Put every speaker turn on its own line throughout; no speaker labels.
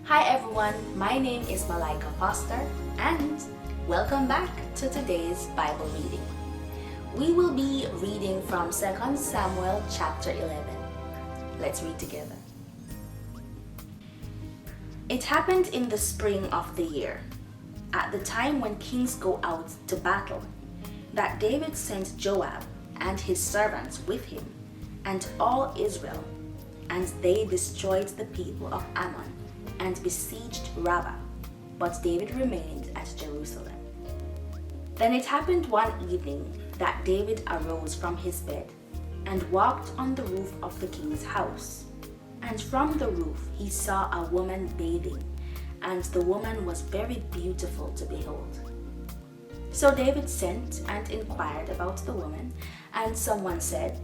Hi everyone, my name is Malaika Foster and welcome back to today's Bible reading. We will be reading from 2 Samuel chapter 11. Let's read together. It happened in the spring of the year, at the time when kings go out to battle, that David sent Joab and his servants with him and all Israel, and they destroyed the people of Ammon and besieged Rabbah, but David remained at Jerusalem. Then it happened one evening that David arose from his bed and walked on the roof of the king's house. And from the roof he saw a woman bathing, and the woman was very beautiful to behold. So David sent and inquired about the woman, and someone said,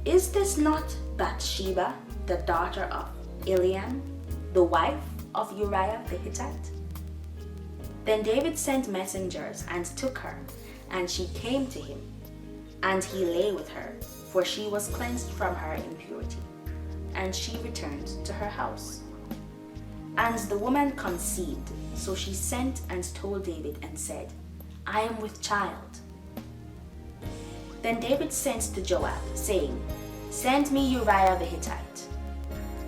"Is this not Bathsheba, the daughter of Eliam, the wife of Uriah the Hittite?" Then David sent messengers and took her, and she came to him, and he lay with her, for she was cleansed from her impurity, and she returned to her house. And the woman conceived, so she sent and told David and said, "I am with child." Then David sent to Joab, saying, "Send me Uriah the Hittite."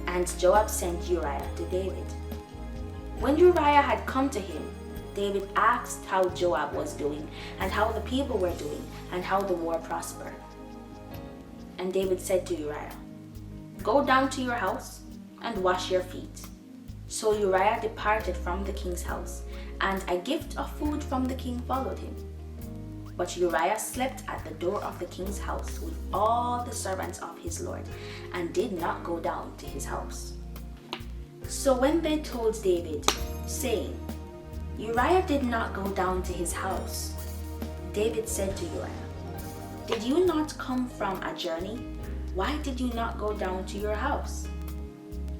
And Joab sent Uriah to David. When Uriah had come to him, David asked how Joab was doing, and how the people were doing, and how the war prospered. And David said to Uriah, "Go down to your house and wash your feet." So Uriah departed from the king's house, and a gift of food from the king followed him. But Uriah slept at the door of the king's house with all the servants of his lord, and did not go down to his house. So when they told David, saying, "Uriah did not go down to his house," David said to Uriah, "Did you not come from a journey? Why did you not go down to your house?"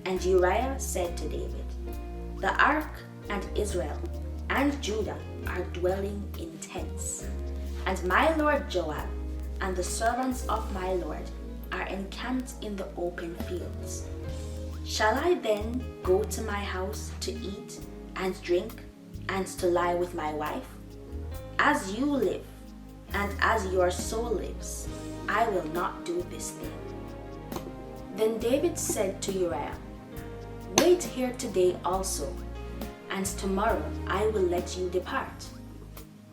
And Uriah said to David, "The ark and Israel and Judah are dwelling in tents, and my lord Joab and the servants of my lord are encamped in the open fields. Shall I then go to my house to eat and drink and to lie with my wife? As you live, and as your soul lives, I will not do this thing." Then David said to Uriah, "Wait here today also, and tomorrow I will let you depart."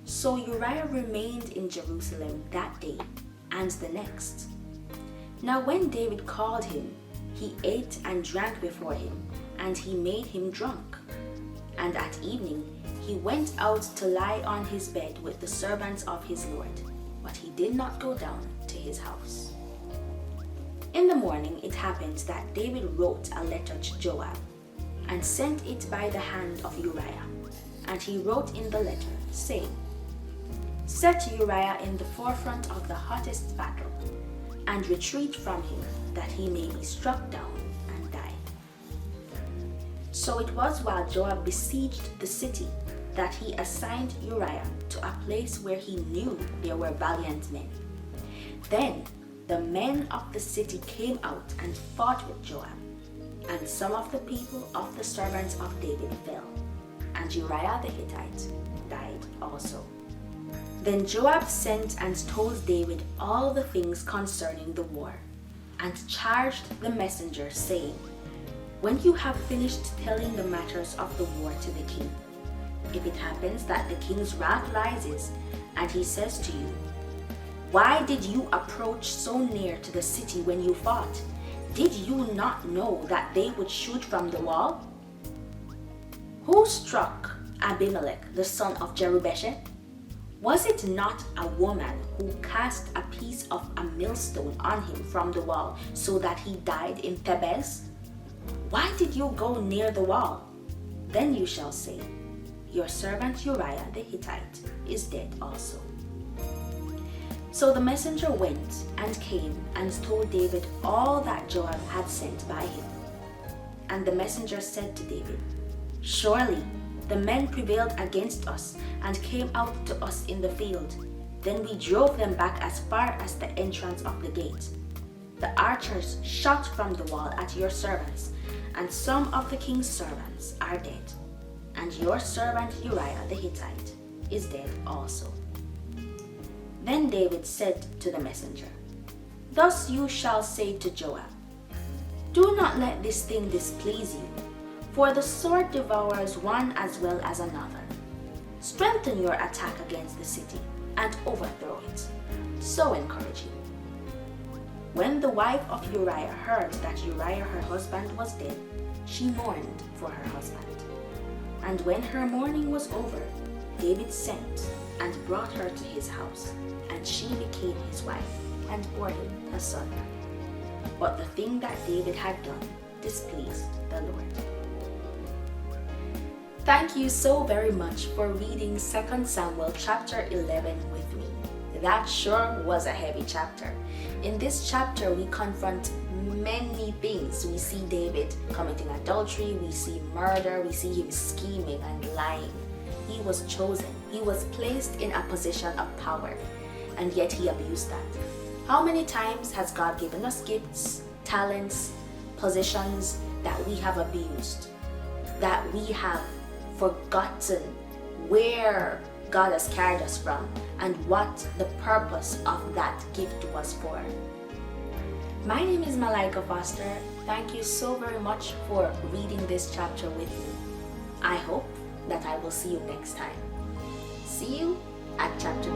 So Uriah remained in Jerusalem that day and the next. Now when David called him, he ate and drank before him, and he made him drunk. And at evening he went out to lie on his bed with the servants of his lord, but he did not go down to his house. In the morning it happened that David wrote a letter to Joab, and sent it by the hand of Uriah. And he wrote in the letter, saying, "Set Uriah in the forefront of the hottest battle, and retreat from him, that he may be struck down and die." So it was while Joab besieged the city that he assigned Uriah to a place where he knew there were valiant men. Then the men of the city came out and fought with Joab, and some of the people of the servants of David fell, and Uriah the Hittite died also. Then Joab sent and told David all the things concerning the war, and charged the messenger, saying, "When you have finished telling the matters of the war to the king, if it happens that the king's wrath rises, and he says to you, 'Why did you approach so near to the city when you fought? Did you not know that they would shoot from the wall?' Who struck Abimelech the son of Jerubbaal? Was it not a woman who cast a piece of a millstone on him from the wall, so that he died in Thebez? Why did you go near the wall? Then you shall say, 'Your servant Uriah the Hittite is dead also.'" So the messenger went and came and told David all that Joab had sent by him. And the messenger said to David, "Surely the men prevailed against us and came out to us in the field. Then we drove them back as far as the entrance of the gate. The archers shot from the wall at your servants, and some of the king's servants are dead, and your servant Uriah the Hittite is dead also." Then David said to the messenger, "Thus you shall say to Joab, 'Do not let this thing displease you, for the sword devours one as well as another. Strengthen your attack against the city and overthrow it. So encourage him.'" When the wife of Uriah heard that Uriah her husband was dead, she mourned for her husband. And when her mourning was over, David sent and brought her to his house, and she became his wife and bore him a son. But the thing that David had done displeased the Lord. Thank you so very much for reading 2 Samuel chapter 11 with me. That sure was a heavy chapter. In this chapter, we confront many things. We see David committing adultery, we see murder, we see him scheming and lying. He was chosen. He was placed in a position of power, and yet he abused that. How many times has God given us gifts, talents, positions that we have abused, that we have forgotten where God has carried us from and what the purpose of that gift was for? My name is Malaika Foster. Thank you so very much for reading this chapter with me. I hope that I will see you next time. See you at chapter